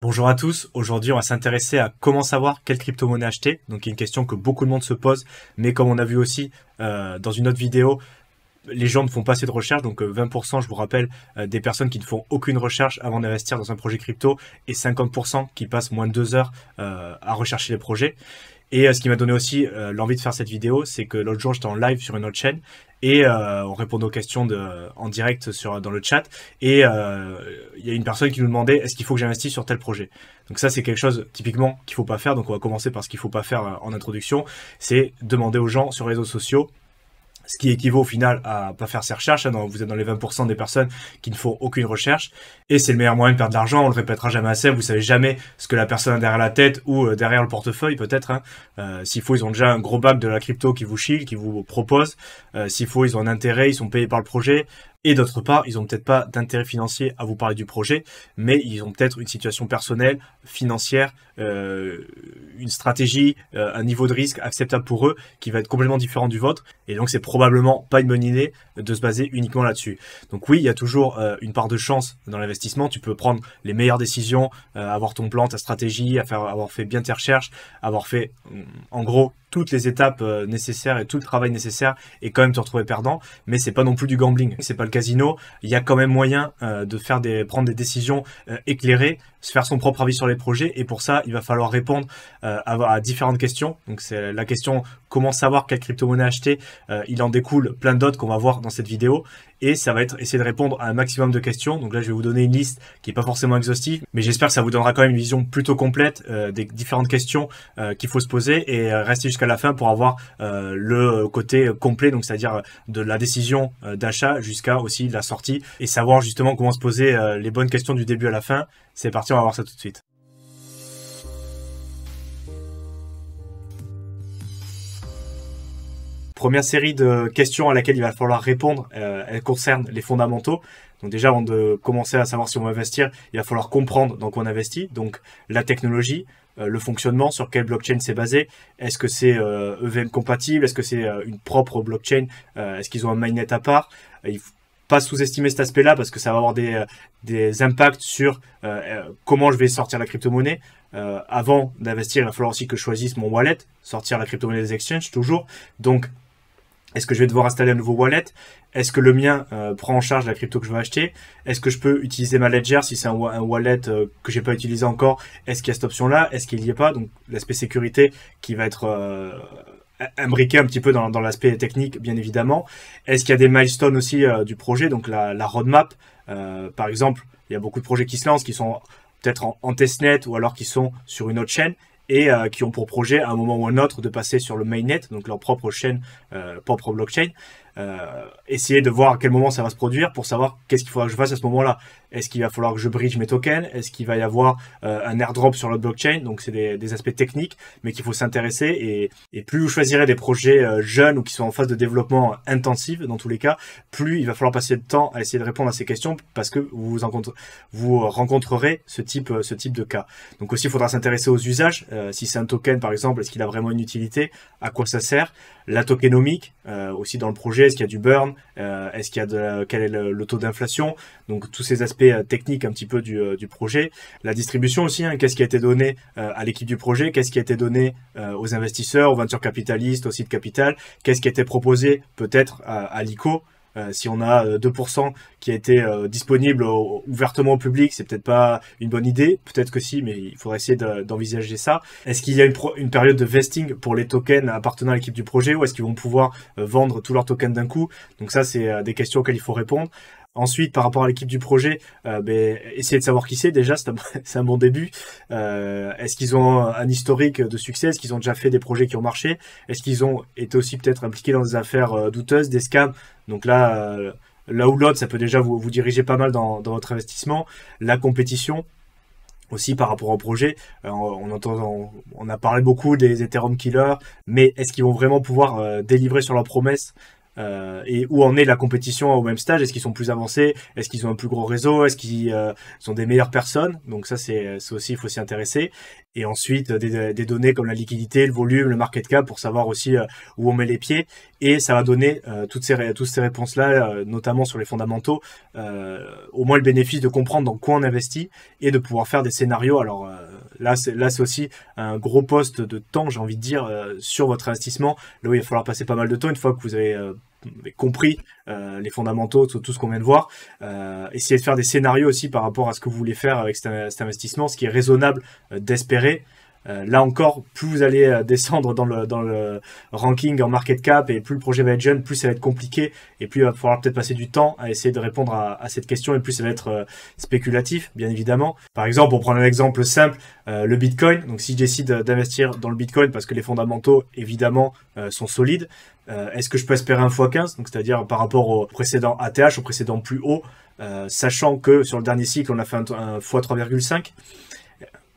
Bonjour à tous, aujourd'hui on va s'intéresser à comment savoir quelle crypto-monnaie acheter. Donc une question que beaucoup de monde se pose, mais comme on a vu aussi dans une autre vidéo, les gens ne font pas assez de recherche, donc 20% je vous rappelle des personnes qui ne font aucune recherche avant d'investir dans un projet crypto et 50% qui passent moins de 2 heures à rechercher les projets. Et ce qui m'a donné aussi l'envie de faire cette vidéo, c'est que l'autre jour j'étais en live sur une autre chaîne et on répondait aux questions en direct dans le chat et il y a une personne qui nous demandait est-ce qu'il faut que j'investisse sur tel projet. Donc ça c'est quelque chose typiquement qu'il faut pas faire, donc on va commencer par ce qu'il faut pas faire en introduction, c'est demander aux gens sur les réseaux sociaux, ce qui équivaut au final à pas faire ses recherches. Vous êtes dans les 20% des personnes qui ne font aucune recherche. Et c'est le meilleur moyen de perdre de l'argent. On le répétera jamais assez. Vous savez jamais ce que la personne a derrière la tête ou derrière le portefeuille peut-être. S'il faut, ils ont déjà un gros bac de la crypto qui vous chille, qui vous propose. S'il faut, ils ont un intérêt, ils sont payés par le projet. Et d'autre part, ils ont peut-être pas d'intérêt financier à vous parler du projet, mais ils ont peut-être une situation personnelle, financière, une stratégie, un niveau de risque acceptable pour eux qui va être complètement différent du vôtre. Et donc, c'est probablement pas une bonne idée de se baser uniquement là-dessus. Donc oui, il y a toujours une part de chance dans l'investissement. Tu peux prendre les meilleures décisions, avoir ton plan, ta stratégie, avoir fait bien tes recherches, avoir fait, en gros, toutes les étapes nécessaires et tout le travail nécessaire et quand même te retrouver perdant, mais c'est pas non plus du gambling, c'est pas le casino. Il y a quand même moyen de prendre des décisions éclairées, se faire son propre avis sur les projets, et pour ça il va falloir répondre à différentes questions. Donc c'est la question comment savoir quelle crypto-monnaie acheter, il en découle plein d'autres qu'on va voir dans cette vidéo, et ça va être essayer de répondre à un maximum de questions. Donc là je vais vous donner une liste qui est pas forcément exhaustive, mais j'espère que ça vous donnera quand même une vision plutôt complète des différentes questions qu'il faut se poser, et rester jusqu'à la fin pour avoir le côté complet, donc c'est-à-dire de la décision d'achat jusqu'à aussi la sortie, et savoir justement comment se poser les bonnes questions du début à la fin. C'est parti, on va voir ça tout de suite. Première série de questions à laquelle il va falloir répondre, elle concerne les fondamentaux. Donc déjà, avant de commencer à savoir si on va investir, il va falloir comprendre dans quoi on investit. Donc la technologie, le fonctionnement, sur quelle blockchain c'est basé, est-ce que c'est EVM compatible, est-ce que c'est une propre blockchain, est-ce qu'ils ont un mainnet à part. Il ne faut pas sous-estimer cet aspect-là parce que ça va avoir des impacts sur comment je vais sortir la crypto-monnaie. Avant d'investir, il va falloir aussi que je choisisse mon wallet, sortir la crypto-monnaie des exchanges toujours. Donc est-ce que je vais devoir installer un nouveau wallet? Est-ce que le mien prend en charge la crypto que je veux acheter? Est-ce que je peux utiliser ma Ledger si c'est un wallet que j'ai pas utilisé encore? Est-ce qu'il y a cette option-là? Est-ce qu'il n'y est pas? Donc l'aspect sécurité qui va être imbriqué un petit peu dans l'aspect technique, bien évidemment. Est-ce qu'il y a des milestones aussi du projet? Donc la roadmap, par exemple, il y a beaucoup de projets qui se lancent, qui sont peut-être en testnet ou alors qui sont sur une autre chaîne, et qui ont pour projet à un moment ou à un autre de passer sur le mainnet, donc leur propre chaîne, propre blockchain. Essayer de voir à quel moment ça va se produire pour savoir qu'est-ce qu'il faudra que je fasse à ce moment-là. Est-ce qu'il va falloir que je bridge mes tokens? Est-ce qu'il va y avoir un airdrop sur l'autre blockchain? Donc c'est des aspects techniques, mais qu'il faut s'intéresser. Et plus vous choisirez des projets jeunes ou qui sont en phase de développement intensif, dans tous les cas, plus il va falloir passer de temps à essayer de répondre à ces questions parce que vous rencontrerez ce type de cas. Donc aussi, il faudra s'intéresser aux usages. Si c'est un token, par exemple, est-ce qu'il a vraiment une utilité? À quoi ça sert? La tokenomique, aussi dans le projet, est-ce qu'il y a du burn? Est-ce qu'il y a quel est le taux d'inflation? Donc tous ces aspects techniques un petit peu du projet. La distribution aussi, hein, qu'est-ce qui a été donné à l'équipe du projet? Qu'est-ce qui a été donné aux investisseurs, aux venture capitalistes, aux sites capital? Qu'est-ce qui a été proposé peut-être à l'ICO? Si on a 2% qui a été disponible ouvertement au public, c'est peut-être pas une bonne idée. Peut-être que si, mais il faudrait essayer d'envisager ça. Est-ce qu'il y a une période de vesting pour les tokens appartenant à l'équipe du projet, ou est-ce qu'ils vont pouvoir vendre tous leurs tokens d'un coup? Donc ça, c'est des questions auxquelles il faut répondre. Ensuite, par rapport à l'équipe du projet, essayer de savoir qui c'est déjà, c'est un bon début. Est-ce qu'ils ont un historique de succès? Est-ce qu'ils ont déjà fait des projets qui ont marché? Est-ce qu'ils ont été aussi peut-être impliqués dans des affaires douteuses, des scams? Donc là ou l'autre, ça peut déjà vous diriger pas mal dans votre investissement. La compétition aussi par rapport au projet, on a parlé beaucoup des Ethereum killers, mais est-ce qu'ils vont vraiment pouvoir délivrer sur leurs promesses et où en est la compétition au même stage. Est-ce qu'ils sont plus avancés? Est-ce qu'ils ont un plus gros réseau? Est-ce qu'ils sont des meilleures personnes? Donc ça, c'est aussi, il faut s'y intéresser. Et ensuite, des données comme la liquidité, le volume, le market cap, pour savoir aussi où on met les pieds. Et ça va donner toutes ces réponses-là, notamment sur les fondamentaux, au moins le bénéfice de comprendre dans quoi on investit et de pouvoir faire des scénarios. Alors là, c'est aussi un gros poste de temps, j'ai envie de dire, sur votre investissement. Là où il va falloir passer pas mal de temps une fois que vous avez compris les fondamentaux, tout ce qu'on vient de voir. Essayez de faire des scénarios aussi par rapport à ce que vous voulez faire avec cet investissement, ce qui est raisonnable d'espérer. Là encore, plus vous allez descendre dans le ranking en market cap et plus le projet va être jeune, plus ça va être compliqué et plus il va falloir peut-être passer du temps à essayer de répondre à cette question et plus ça va être spéculatif, bien évidemment. Par exemple, pour prendre un exemple simple, le Bitcoin. Donc si je décide d'investir dans le Bitcoin parce que les fondamentaux, évidemment, sont solides, est-ce que je peux espérer un x15, donc c'est-à-dire par rapport au précédent ATH, au précédent plus haut, sachant que sur le dernier cycle, on a fait un x3,5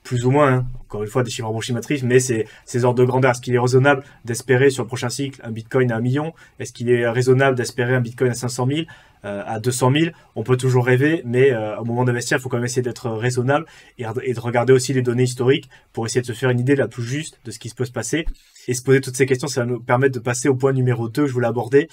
plus ou moins, hein. Encore une fois, des chiffres approximatifs, mais c'est ces ordres de grandeur. Est-ce qu'il est raisonnable d'espérer sur le prochain cycle un Bitcoin à 1 million? Est-ce qu'il est raisonnable d'espérer un Bitcoin à 500 000, à 200 000? On peut toujours rêver, mais au moment d'investir, il faut quand même essayer d'être raisonnable et de regarder aussi les données historiques pour essayer de se faire une idée la plus juste de ce qui peut se passer. Et se poser toutes ces questions, ça va nous permettre de passer au point numéro 2, je voulais aborder,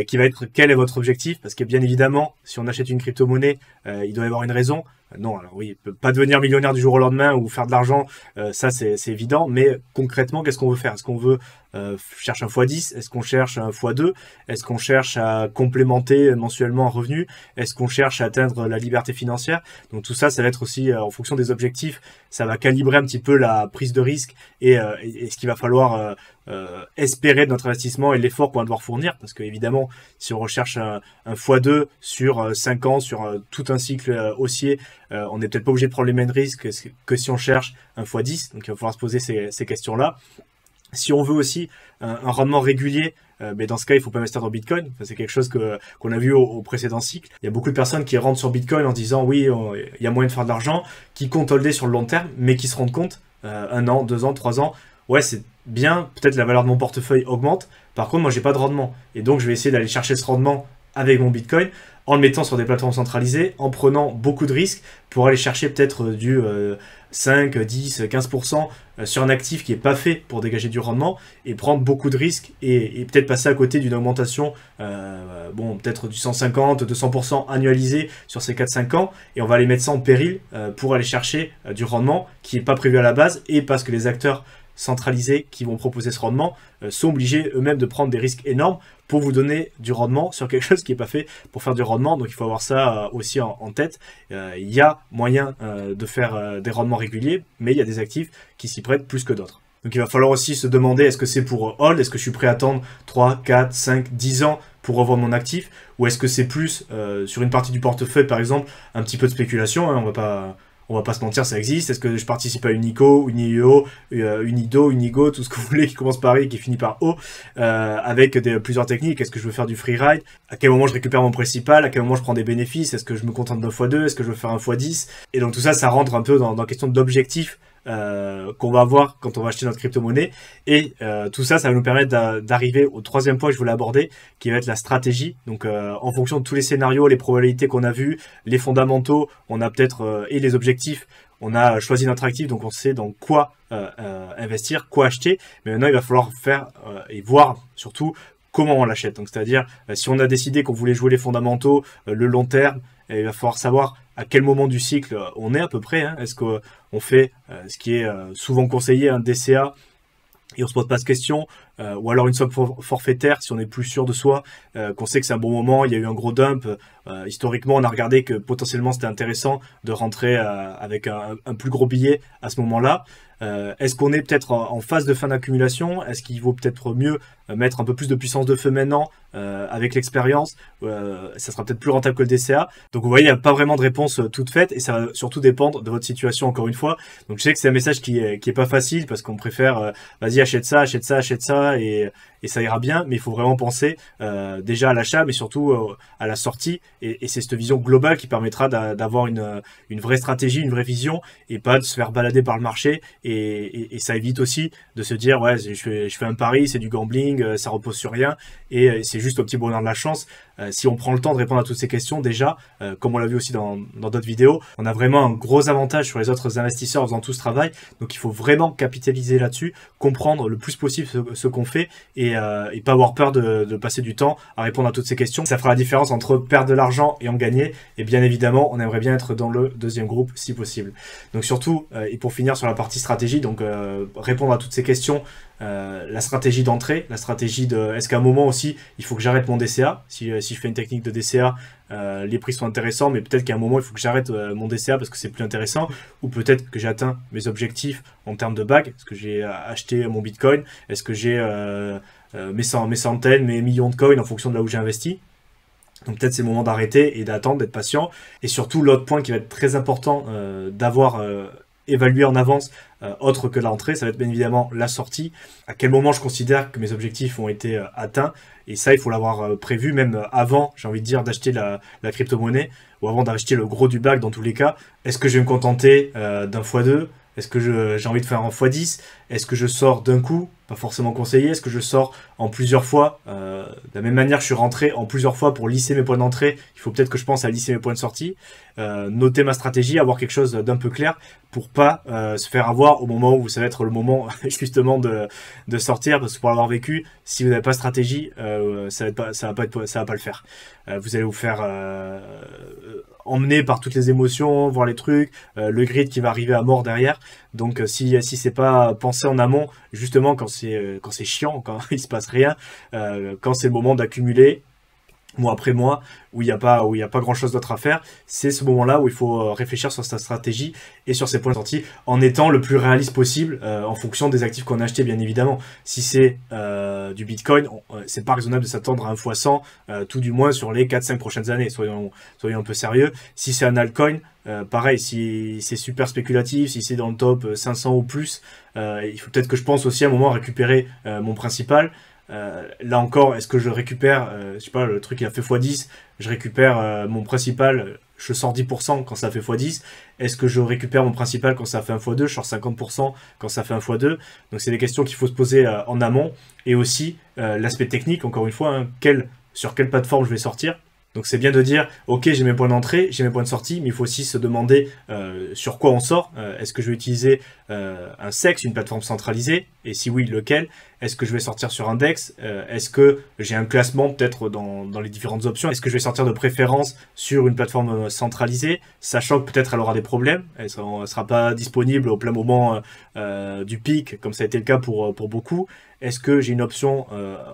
qui va être quel est votre objectif? Parce que bien évidemment, si on achète une crypto-monnaie, il doit y avoir une raison. Non, alors oui, pas devenir millionnaire du jour au lendemain ou faire de l'argent, ça c'est évident, mais concrètement, qu'est-ce qu'on veut faire? Est-ce qu'on veut chercher un x10? Est-ce qu'on cherche un x2? Est-ce qu'on cherche à complémenter mensuellement un revenu? Est-ce qu'on cherche à atteindre la liberté financière? Donc tout ça, ça va être aussi en fonction des objectifs, ça va calibrer un petit peu la prise de risque et ce qu'il va falloir espérer de notre investissement et l'effort qu'on va devoir fournir, parce que évidemment, si on recherche un x2 sur 5 ans, sur tout un cycle haussier, on n'est peut-être pas obligé de prendre les mêmes risques que si on cherche un x10, donc il va falloir se poser ces questions-là. Si on veut aussi un rendement régulier, mais dans ce cas, il faut pas investir dans Bitcoin. Enfin, c'est quelque chose qu'on a vu au précédent cycle. Il y a beaucoup de personnes qui rentrent sur Bitcoin en disant oui, il y a moyen de faire de l'argent, qui comptent holder sur le long terme, mais qui se rendent compte 1 an, 2 ans, 3 ans, ouais, c'est bien, peut-être la valeur de mon portefeuille augmente. Par contre, moi, j'ai pas de rendement. Et donc, je vais essayer d'aller chercher ce rendement avec mon Bitcoin en le mettant sur des plateformes centralisées, en prenant beaucoup de risques pour aller chercher peut-être du 5, 10, 15% sur un actif qui n'est pas fait pour dégager du rendement et prendre beaucoup de risques et peut-être passer à côté d'une augmentation, peut-être du 150, 200% annualisé sur ces 4-5 ans et on va aller mettre ça en péril pour aller chercher du rendement qui n'est pas prévu à la base et parce que les acteurs centralisés qui vont proposer ce rendement sont obligés eux-mêmes de prendre des risques énormes pour vous donner du rendement sur quelque chose qui n'est pas fait pour faire du rendement. Donc il faut avoir ça aussi en tête. Il y a moyen de faire des rendements réguliers, mais il y a des actifs qui s'y prêtent plus que d'autres. Donc il va falloir aussi se demander est-ce que c'est pour hold, est-ce que je suis prêt à attendre 3, 4, 5, 10 ans pour revendre mon actif, ou est-ce que c'est plus sur une partie du portefeuille par exemple un petit peu de spéculation, hein, on va pas se mentir, ça existe. Est-ce que je participe à une ICO, une IEO, une IDO, une IGO, tout ce que vous voulez qui commence par I et qui finit par O, avec plusieurs techniques. Est-ce que je veux faire du freeride? À quel moment je récupère mon principal? À quel moment je prends des bénéfices? Est-ce que je me contente d'un x2? Est-ce que je veux faire un x10? Et donc tout ça, ça rentre un peu dans question d'objectifs qu'on va avoir quand on va acheter notre crypto-monnaie. Et tout ça, ça va nous permettre d'arriver au troisième point que je voulais aborder, qui va être la stratégie. Donc en fonction de tous les scénarios, les probabilités qu'on a vues, les fondamentaux, on a peut-être et les objectifs, on a choisi notre actif, donc on sait dans quoi investir, quoi acheter. Mais maintenant, il va falloir faire et voir surtout comment on l'achète. Donc c'est-à-dire, si on a décidé qu'on voulait jouer les fondamentaux, le long terme, il va falloir savoir à quel moment du cycle on est à peu près. Hein. Est-ce qu'on fait ce qui est souvent conseillé, un DCA, et on se pose pas de questions, ou alors une somme forfaitaire si on est plus sûr de soi, qu'on sait que c'est un bon moment, il y a eu un gros dump, historiquement on a regardé que potentiellement c'était intéressant de rentrer avec un plus gros billet à ce moment-là. Est-ce qu'on est peut-être en phase de fin d'accumulation? Est-ce qu'il vaut peut-être mieux mettre un peu plus de puissance de feu maintenant avec l'expérience? Ça sera peut-être plus rentable que le DCA. Donc vous voyez, il n'y a pas vraiment de réponse toute faite et ça va surtout dépendre de votre situation encore une fois. Donc je sais que c'est un message qui est pas facile parce qu'on préfère vas-y achète ça, ça et ça ira bien, mais il faut vraiment penser déjà à l'achat, mais surtout à la sortie, et c'est cette vision globale qui permettra d'avoir une vraie stratégie, une vraie vision, et pas de se faire balader par le marché, et ça évite aussi de se dire ouais je fais un pari, c'est du gambling, ça repose sur rien, et c'est juste au petit bonheur de la chance. Si on prend le temps de répondre à toutes ces questions, déjà, comme on l'a vu aussi dans d'autres vidéos, on a vraiment un gros avantage sur les autres investisseurs en faisant tout ce travail. Donc il faut vraiment capitaliser là-dessus, comprendre le plus possible ce qu'on fait, et pas avoir peur de passer du temps à répondre à toutes ces questions. Ça fera la différence entre perdre de l'argent et en gagner. Et bien évidemment, on aimerait bien être dans le deuxième groupe si possible. Donc surtout, et pour finir sur la partie stratégie, donc répondre à toutes ces questions. La stratégie d'entrée, la stratégie de est-ce qu'à un moment aussi il faut que j'arrête mon DCA, si je fais une technique de DCA, les prix sont intéressants, mais peut-être qu'à un moment il faut que j'arrête mon DCA parce que c'est plus intéressant, ou peut-être que j'ai atteint mes objectifs en termes de bague, est-ce que j'ai acheté mon bitcoin, est-ce que j'ai mes centaines, mes millions de coins en fonction de là où j'ai investi. Donc peut-être c'est le moment d'arrêter et d'attendre, d'être patient. Et surtout l'autre point qui va être très important d'avoir évalué en avance, autre que l'entrée, ça va être bien évidemment la sortie. À quel moment je considère que mes objectifs ont été atteints, et ça il faut l'avoir prévu même avant, j'ai envie de dire, d'acheter la crypto-monnaie, ou avant d'acheter le gros du bac. Dans tous les cas, est-ce que je vais me contenter d'un x2? Est-ce que j'ai envie de faire un x10? Est-ce que je sors d'un coup? Pas forcément conseillé. Est-ce que je sors en plusieurs fois? De la même manière, je suis rentré en plusieurs fois pour lisser mes points d'entrée. Il faut peut-être que je pense à lisser mes points de sortie. Noter ma stratégie, avoir quelque chose d'un peu clair pour pas se faire avoir au moment où ça va être le moment justement de sortir. Parce que pour l'avoir vécu, si vous n'avez pas de stratégie, ça va pas le faire. Vous allez vous faire emmener par toutes les émotions, voir les trucs, le grid qui va arriver à mort derrière. Donc si c'est pas pensé en amont, justement quand c'est chiant, quand il se passe rien, quand c'est le moment d'accumuler mois après mois, où il n'y a pas grand chose d'autre à faire, c'est ce moment-là où il faut réfléchir sur sa stratégie et sur ses points de sortie, en étant le plus réaliste possible, en fonction des actifs qu'on a achetés, bien évidemment. Si c'est du Bitcoin, c'est pas raisonnable de s'attendre à un x100, tout du moins sur les 4-5 prochaines années, soyons un peu sérieux. Si c'est un altcoin, pareil, si c'est super spéculatif, si c'est dans le top 500 ou plus, il faut peut-être que je pense aussi à un moment à récupérer mon principal. Là encore, est-ce que je récupère, je sais pas, le truc il a fait x10, je récupère mon principal, je sors 10% quand ça fait x10. Est-ce que je récupère mon principal quand ça fait un x2, je sors 50% quand ça fait un x2. Donc c'est des questions qu'il faut se poser en amont. Et aussi l'aspect technique, encore une fois, hein, sur quelle plateforme je vais sortir. Donc c'est bien de dire, ok, j'ai mes points d'entrée, j'ai mes points de sortie, mais il faut aussi se demander sur quoi on sort. Est-ce que je vais utiliser un CEX, une plateforme centralisée? Et si oui, lequel? Est-ce que je vais sortir sur un DEX? Est-ce que j'ai un classement peut-être dans les différentes options? Est-ce que je vais sortir de préférence sur une plateforme centralisée, sachant que peut-être elle aura des problèmes, elle ne sera pas disponible au plein moment du pic, comme ça a été le cas pour beaucoup. Est-ce que j'ai une option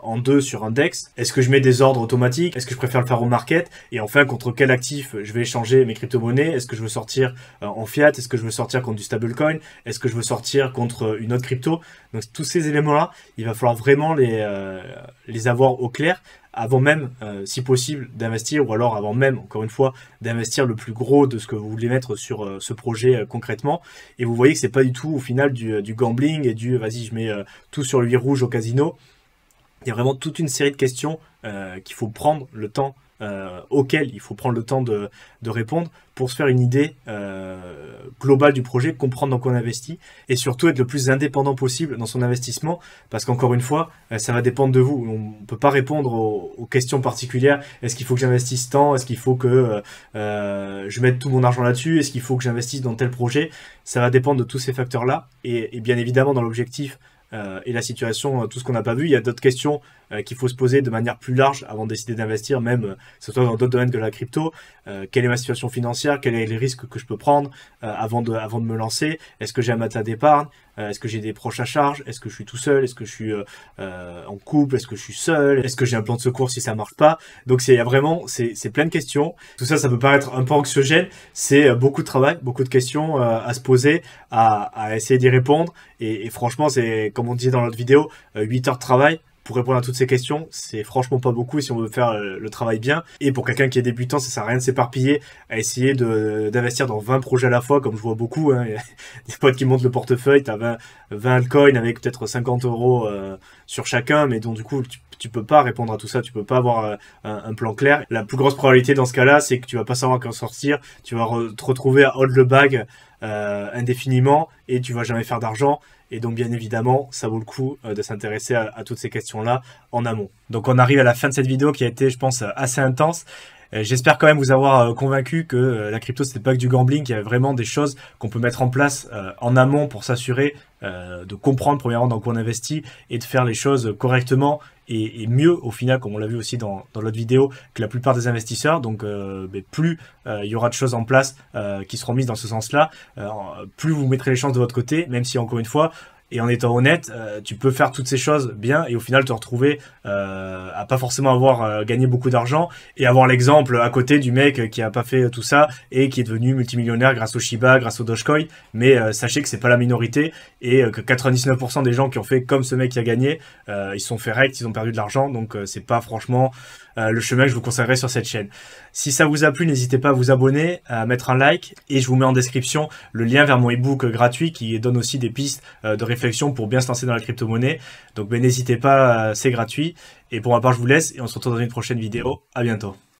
en 2 sur un DEX? Est-ce que je mets des ordres automatiques? Est-ce que je préfère le faire au market? Et enfin, contre quel actif je vais échanger mes crypto-monnaies? Est-ce que je veux sortir en fiat? Est-ce que je veux sortir contre du stablecoin? Est-ce que je veux sortir contre une autre crypto? Donc tous ces éléments-là, il va falloir vraiment les avoir au clair avant même, si possible, d'investir, ou alors avant même, encore une fois, d'investir le plus gros de ce que vous voulez mettre sur ce projet concrètement. Et vous voyez que c'est pas du tout au final du gambling et du vas-y, je mets tout sur le huit rouge au casino. Il y a vraiment toute une série de questions qu'il faut prendre le temps, auxquelles il faut prendre le temps de répondre pour se faire une idée globale du projet, comprendre dans quoi on investit, et surtout être le plus indépendant possible dans son investissement, parce qu'encore une fois, ça va dépendre de vous. On ne peut pas répondre aux questions particulières. Est-ce qu'il faut que j'investisse tant? Est-ce qu'il faut que je mette tout mon argent là-dessus? Est-ce qu'il faut que j'investisse dans tel projet? Ça va dépendre de tous ces facteurs-là, et bien évidemment dans l'objectif et la situation, tout ce qu'on n'a pas vu, il y a d'autres questions qu'il faut se poser de manière plus large avant de décider d'investir, même que ce soit dans d'autres domaines que la crypto. Quelle est ma situation financière? Quels sont les risques que je peux prendre avant de me lancer? Est-ce que j'ai un matelas d'épargne? Est-ce que j'ai des proches à charge? Est-ce que je suis tout seul? Est-ce que je suis en couple? Est-ce que je suis seul? Est-ce que j'ai un plan de secours si ça marche pas? Donc il y a vraiment, c'est plein de questions. Tout ça, ça peut paraître un peu anxiogène. C'est beaucoup de travail, beaucoup de questions à se poser, à essayer d'y répondre. Et franchement, c'est comme on disait dans l'autre vidéo, 8 heures de travail. pour répondre à toutes ces questions, c'est franchement pas beaucoup si on veut faire le travail bien. Et pour quelqu'un qui est débutant, ça sert à rien de s'éparpiller à essayer d'investir dans 20 projets à la fois, comme je vois beaucoup. Hein. Il y a des potes qui montent le portefeuille, t'as 20 altcoins avec peut-être 50 euros sur chacun, mais donc du coup, tu peux pas répondre à tout ça, tu peux pas avoir un plan clair. La plus grosse probabilité dans ce cas-là, c'est que tu vas pas savoir quand sortir, tu vas te retrouver à hold the bag indéfiniment et tu vas jamais faire d'argent. Et donc, bien évidemment, ça vaut le coup de s'intéresser à toutes ces questions-là en amont. Donc, on arrive à la fin de cette vidéo qui a été, je pense, assez intense. J'espère quand même vous avoir convaincu que la crypto, c'était pas que du gambling, qu'il y avait vraiment des choses qu'on peut mettre en place en amont pour s'assurer de comprendre premièrement dans quoi on investit et de faire les choses correctement et mieux au final, comme on l'a vu aussi dans l'autre vidéo, que la plupart des investisseurs. Donc plus il y aura de choses en place qui seront mises dans ce sens-là, plus vous mettrez les chances de votre côté, même si encore une fois, et en étant honnête, tu peux faire toutes ces choses bien et au final te retrouver à pas forcément avoir gagné beaucoup d'argent et avoir l'exemple à côté du mec qui a pas fait tout ça et qui est devenu multimillionnaire grâce au Shiba, grâce au Dogecoin. Mais sachez que c'est pas la minorité et que 99% des gens qui ont fait comme ce mec qui a gagné, ils se sont fait rect, ils ont perdu de l'argent. Donc c'est pas franchement le chemin que je vous conseillerais sur cette chaîne. Si ça vous a plu, n'hésitez pas à vous abonner, à mettre un like et je vous mets en description le lien vers mon ebook gratuit qui donne aussi des pistes de réflexion pour bien se lancer dans la crypto-monnaie. Donc n'hésitez pas, c'est gratuit. Et pour ma part, je vous laisse et on se retrouve dans une prochaine vidéo. À bientôt.